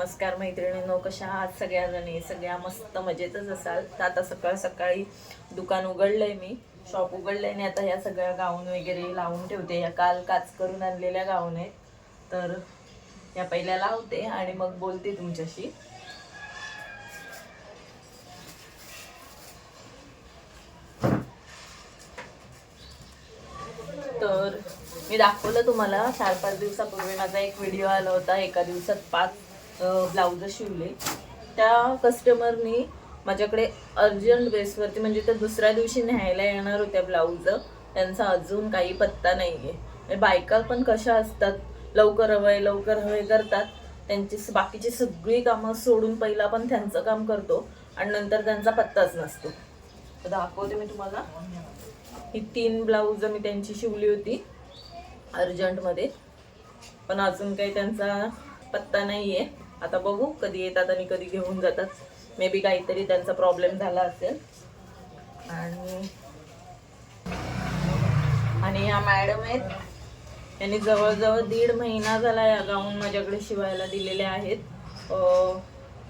नमस्कार मैत्रिणींनो, कशा आहात सगळ्याजणी? सगळ्या मस्त मजेतच असाल. तर आता सकाळ सकाळी दुकान उघडलंय, मी शॉप उघडलंय आणि आता ह्या सगळ्या गाऊन वगैरे लावून ठेवते. या काल काच करून आणलेल्या गाऊन आहेत, तर या पहिल्या लावते आणि मग बोलते तुमच्याशी. तर मी दाखवलं तुम्हाला 4-5 दिवसापूर्वी माझा एक व्हिडिओ आला होता, एका दिवसात 5 ब्लाउज शिवले. त्या कस्टमरनी माझ्याकडे अर्जंट बेसवरती, म्हणजे त्या दुसऱ्या दिवशी न्यायला येणार होत्या ब्लाउज, त्यांचा अजून काही पत्ता नाही आहे. बायका पण कशा असतात, लवकर हवे करतात. त्यांची बाकीची सगळी कामं सोडून पहिला पण त्यांचं काम करतो आणि नंतर त्यांचा पत्ताच नसतो. तर दाखवते मी तुम्हाला. ही 3 ब्लाऊज मी त्यांची शिवली होती अर्जंटमध्ये, पण अजून काही त्यांचा पत्ता नाही आहे. आता बघू कधी येतात आणि कधी घेऊन जातात. मे बी काहीतरी त्यांचा प्रॉब्लेम झाला असेल. आणि या मॅडम आहेत, यांनी जवळजवळ 1.5 महिना झाला या गाऊन माझ्याकडे शिवायला दिलेले आहेत.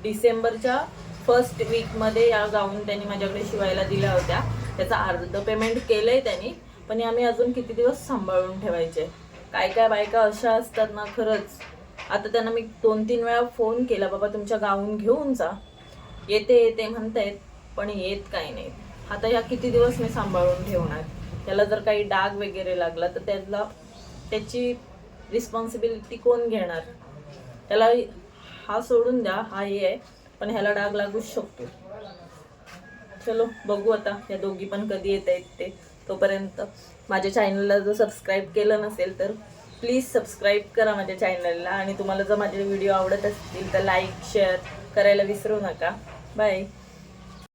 डिसेंबरच्या फर्स्ट वीकमध्ये या गाऊन त्यांनी माझ्याकडे शिवायला दिल्या होत्या. त्याचा अर्ध पेमेंट केलंय त्यांनी, पण आम्ही अजून किती दिवस सांभाळून ठेवायचे. काय बायका अशा असतात ना, खरंच. आता त्यांना मी 2-3 वेळा फोन केला, बाबा तुमच्या गाऊन घेऊन जा, येते म्हणतायत, पण येत काही नाही. आता ह्या किती दिवस मी सांभाळून ठेवणार. त्याला जर काही डाग वगैरे लागला तर त्याची रिस्पॉन्सिबिलिटी कोण घेणार? त्याला हा सोडून द्या, हा हे आहे, पण ह्याला डाग लागूच शकतो. चलो बघू आता या दोघी पण कधी येत आहेत ते. तोपर्यंत माझ्या चॅनलला जर सबस्क्राईब केलं नसेल तर प्लीज सबस्क्राईब करा माझ्या चॅनलला. आणि तुम्हाला जर माझे व्हिडिओ आवडत असतील तर लाईक शेअर करायला विसरू नका. बाय.